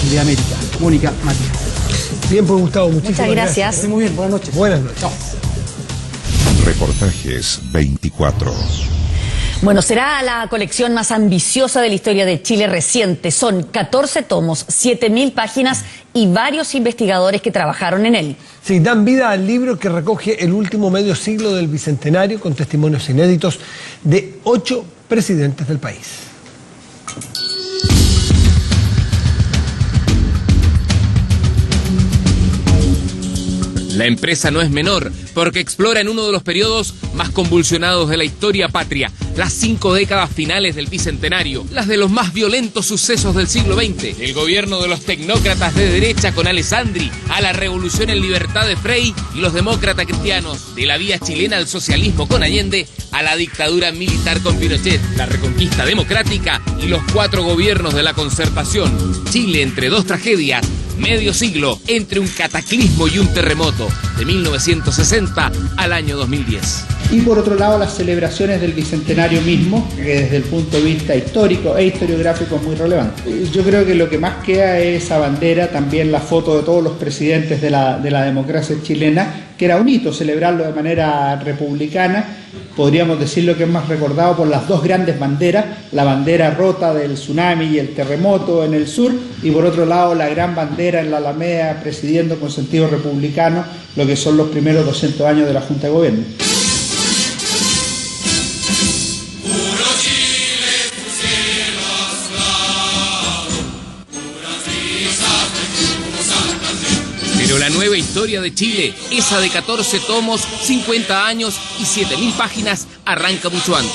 de América, Mónica Matías. Bien, pues Gustavo, muchísimas gracias. Muy bien, buenas noches. Buenas noches. Chao. Reportajes 24. Bueno, será la colección más ambiciosa de la historia de Chile reciente. Son 14 tomos, 7.000 páginas y varios investigadores que trabajaron en él. Sí, dan vida al libro que recoge el último medio siglo del Bicentenario con testimonios inéditos de 8 presidentes del país. La empresa no es menor, porque explora en uno de los periodos más convulsionados de la historia patria, las 5 décadas finales del Bicentenario, las de los más violentos sucesos del siglo XX, el gobierno de los tecnócratas de derecha con Alessandri, a la revolución en libertad de Frei y los demócratas cristianos, de la vía chilena al socialismo con Allende, a la dictadura militar con Pinochet, la reconquista democrática y los 4 gobiernos de la Concertación. Chile entre 2 tragedias, medio siglo entre un cataclismo y un terremoto, de 1960 al año 2010. Y por otro lado, las celebraciones del Bicentenario mismo, que desde el punto de vista histórico e historiográfico es muy relevante. Yo creo que lo que más queda es esa bandera, también la foto de todos los presidentes de la democracia chilena, que era un hito celebrarlo de manera republicana. Podríamos decir lo que es más recordado por las 2 grandes banderas, la bandera rota del tsunami y el terremoto en el sur, y por otro lado la gran bandera en la Alameda presidiendo con sentido republicano lo que son los primeros 200 años de la Junta de Gobierno. Pero la nueva historia de Chile, esa de 14 tomos, 50 años y 7.000 páginas, arranca mucho antes.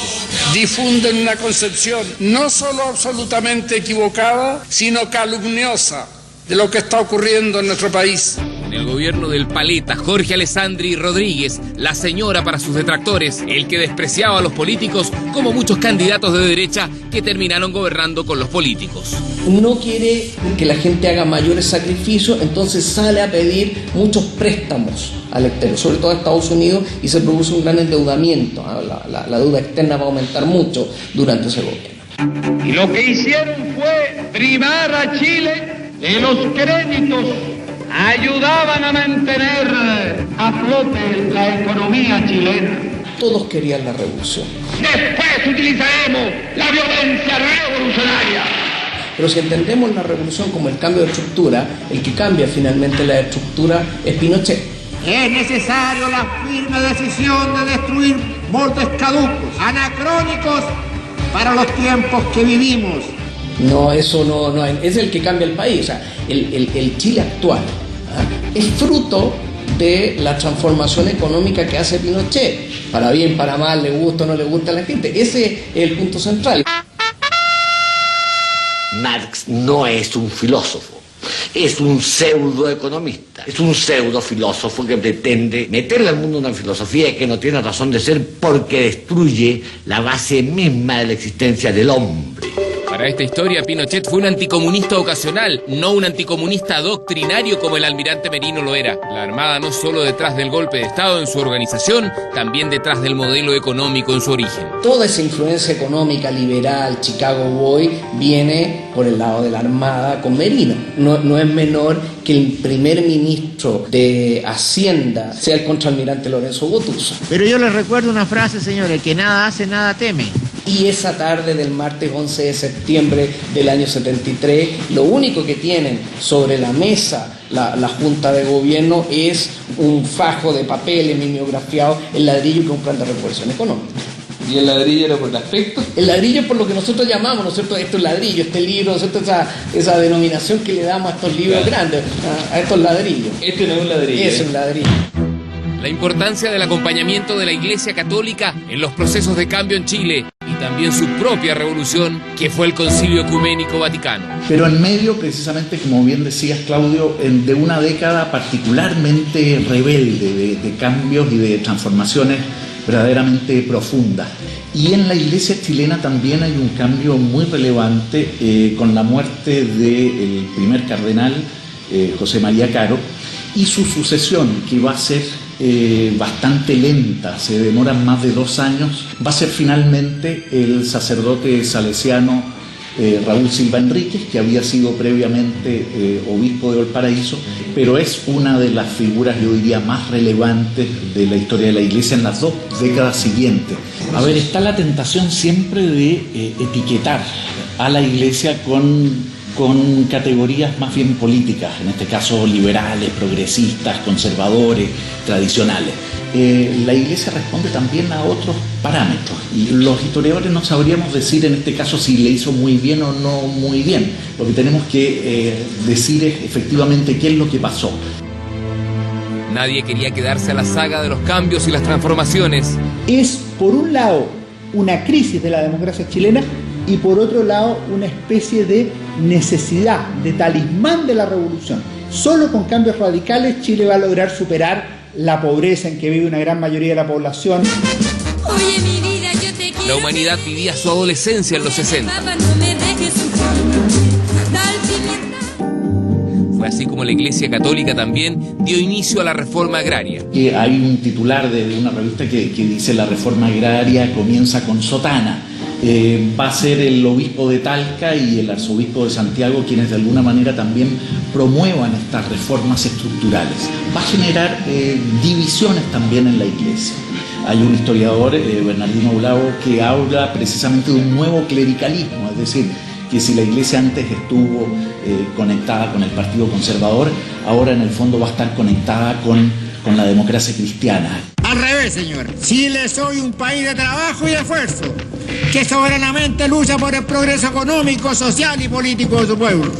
Difunden una concepción no solo absolutamente equivocada, sino calumniosa de lo que está ocurriendo en nuestro país. En el gobierno del paleta Jorge Alessandri Rodríguez, la señora para sus detractores, el que despreciaba a los políticos, como muchos candidatos de derecha que terminaron gobernando con los políticos. No quiere que la gente haga mayores sacrificios, entonces sale a pedir muchos préstamos al exterior, sobre todo a Estados Unidos, y se produce un gran endeudamiento. La deuda externa va a aumentar mucho durante ese gobierno. Y lo que hicieron fue privar a Chile de los créditos, ayudaban a mantener a flote la economía chilena. Todos querían la revolución. Después utilizaremos la violencia revolucionaria. Pero si entendemos la revolución como el cambio de estructura, el que cambia finalmente la estructura es Pinochet. Es necesario la firme decisión de destruir moldes caducos, anacrónicos para los tiempos que vivimos. No, eso no es el que cambia el país. O sea, el Chile actual es fruto de la transformación económica que hace Pinochet. Para bien, para mal, le gusta o no le gusta a la gente. Ese es el punto central. Marx no es un filósofo, es un pseudoeconomista, es un pseudofilósofo que pretende meterle al mundo una filosofía que no tiene razón de ser porque destruye la base misma de la existencia del hombre. Para esta historia, Pinochet fue un anticomunista ocasional, no un anticomunista doctrinario como el almirante Merino lo era. La Armada no solo detrás del golpe de Estado en su organización, también detrás del modelo económico en su origen. Toda esa influencia económica liberal, Chicago Boy, viene por el lado de la Armada con Merino. No es menor que el primer ministro de Hacienda sea el contraalmirante Lorenzo Gottuso. Pero yo les recuerdo una frase, señores, que nada hace, nada teme. Y esa tarde del martes 11 de septiembre del año 73, lo único que tienen sobre la mesa la Junta de Gobierno es un fajo de papel mimeografiado, el ladrillo que es un plan de reconversión económica. ¿Y el ladrillo era por el aspecto? El ladrillo es por lo que nosotros llamamos, ¿no es cierto? Esto es ladrillo, este libro, ¿no es cierto? Esa denominación que le damos a estos libros grandes, a estos ladrillos. Este no es un ladrillo. Es un ladrillo. La importancia del acompañamiento de la Iglesia Católica en los procesos de cambio en Chile y también su propia revolución, que fue el Concilio Ecuménico Vaticano. Pero en medio, precisamente, como bien decías, Claudio, de una década particularmente rebelde de cambios y de transformaciones verdaderamente profundas. Y en la Iglesia chilena también hay un cambio muy relevante con la muerte del primer cardenal, José María Caro, y su sucesión, que va a ser bastante lenta, se demoran más de 2 años, va a ser finalmente el sacerdote salesiano Raúl Silva Enríquez, que había sido previamente obispo de Valparaíso, pero es una de las figuras, yo diría, más relevantes de la historia de la Iglesia en las 2 décadas siguientes. A ver, está la tentación siempre de etiquetar a la Iglesia con categorías más bien políticas, en este caso liberales, progresistas, conservadores, tradicionales. La Iglesia responde también a otros parámetros y los historiadores no sabríamos decir en este caso si le hizo muy bien o no muy bien. Lo que tenemos que decir es efectivamente qué es lo que pasó. Nadie quería quedarse a la saga de los cambios y las transformaciones. Es, por un lado, una crisis de la democracia chilena y por otro lado, una especie de necesidad, de talismán de la revolución. Solo con cambios radicales Chile va a lograr superar la pobreza en que vive una gran mayoría de la población. Oye, mi vida, yo te quiero. La humanidad vivía su adolescencia en los 60. Fue así como la Iglesia Católica también dio inicio a la reforma agraria. Hay un titular de una revista que dice: la reforma agraria comienza con sotana. Va a ser el obispo de Talca y el arzobispo de Santiago quienes de alguna manera también promuevan estas reformas estructurales. Va a generar divisiones también en la Iglesia. Hay un historiador, Bernardino Bravo, que habla precisamente de un nuevo clericalismo, es decir, que si la Iglesia antes estuvo conectada con el Partido Conservador, ahora en el fondo va a estar conectada con la democracia cristiana. Al revés, señor. Chile es hoy un país de trabajo y de esfuerzo, que soberanamente lucha por el progreso económico, social y político de su pueblo.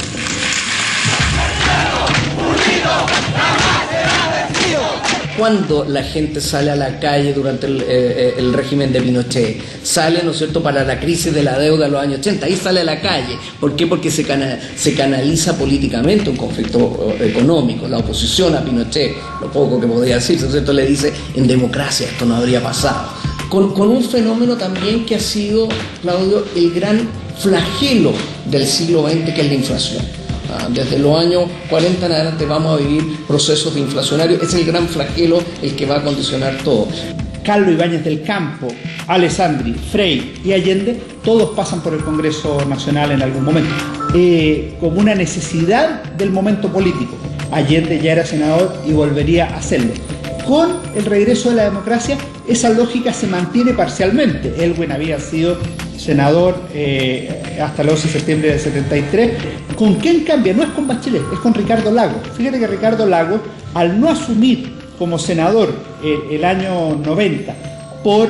Cuando la gente sale a la calle durante el régimen de Pinochet, sale, ¿no es cierto?, para la crisis de la deuda de los años 80, ahí sale a la calle. ¿Por qué? Porque se canaliza políticamente un conflicto económico, la oposición a Pinochet, lo poco que podía decir, ¿no es cierto?, le dice, en democracia esto no habría pasado. Con un fenómeno también que ha sido, Claudio, el gran flagelo del siglo XX, que es la inflación. Desde los años 40 en adelante vamos a vivir procesos de inflacionarios. Es el gran flagelo el que va a condicionar todo. Carlos Ibáñez del Campo, Alessandri, Frei y Allende, todos pasan por el Congreso Nacional en algún momento, como una necesidad del momento político. Allende ya era senador y volvería a hacerlo. Con el regreso de la democracia, esa lógica se mantiene parcialmente. Elwin había sido senador hasta el 11 de septiembre del 73. ¿Con quién cambia? No es con Bachelet, es con Ricardo Lagos. Fíjate que Ricardo Lagos, al no asumir como senador el año 90 por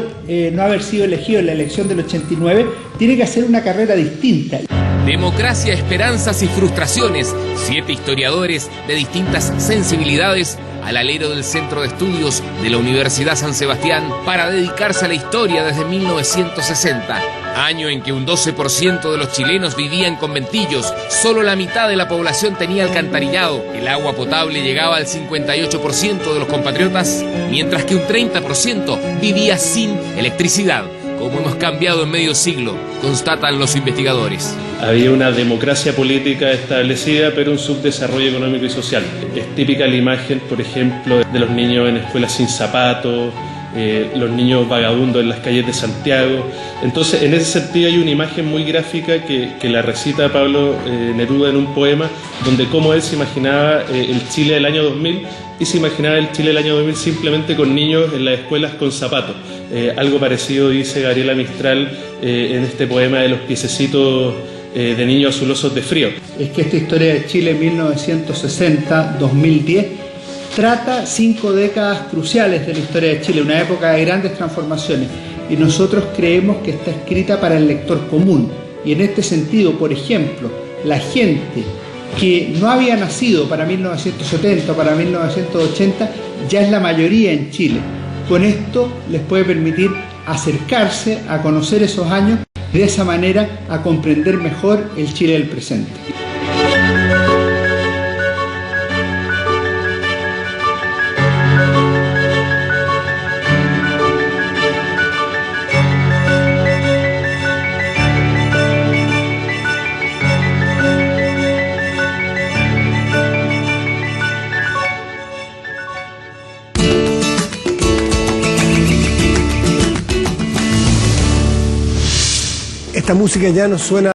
no haber sido elegido en la elección del 89, tiene que hacer una carrera distinta. Democracia, esperanzas y frustraciones. 7 historiadores de distintas sensibilidades al alero del Centro de Estudios de la Universidad San Sebastián para dedicarse a la historia desde 1960, año en que un 12% de los chilenos vivía en conventillos, solo la mitad de la población tenía alcantarillado, el agua potable llegaba al 58% de los compatriotas, mientras que un 30% vivía sin electricidad. Como hemos cambiado en medio siglo, constatan los investigadores. Había una democracia política establecida, pero un subdesarrollo económico y social. Es típica la imagen, por ejemplo, de los niños en escuelas sin zapatos, los niños vagabundos en las calles de Santiago. Entonces, en ese sentido hay una imagen muy gráfica que la recita Pablo Neruda en un poema, donde cómo él se imaginaba el Chile del año 2000, y se imaginaba el Chile del año 2000 simplemente con niños en las escuelas con zapatos. Algo parecido dice Gabriela Mistral en este poema de los piececitos de niños azulosos de frío. Es que esta historia de Chile 1960-2010 trata 5 décadas cruciales de la historia de Chile, una época de grandes transformaciones, y nosotros creemos que está escrita para el lector común. Y en este sentido, por ejemplo, la gente que no había nacido para 1970 o para 1980 ya es la mayoría en Chile. Con esto les puede permitir acercarse a conocer esos años y de esa manera a comprender mejor el Chile del presente. Esta música ya no suena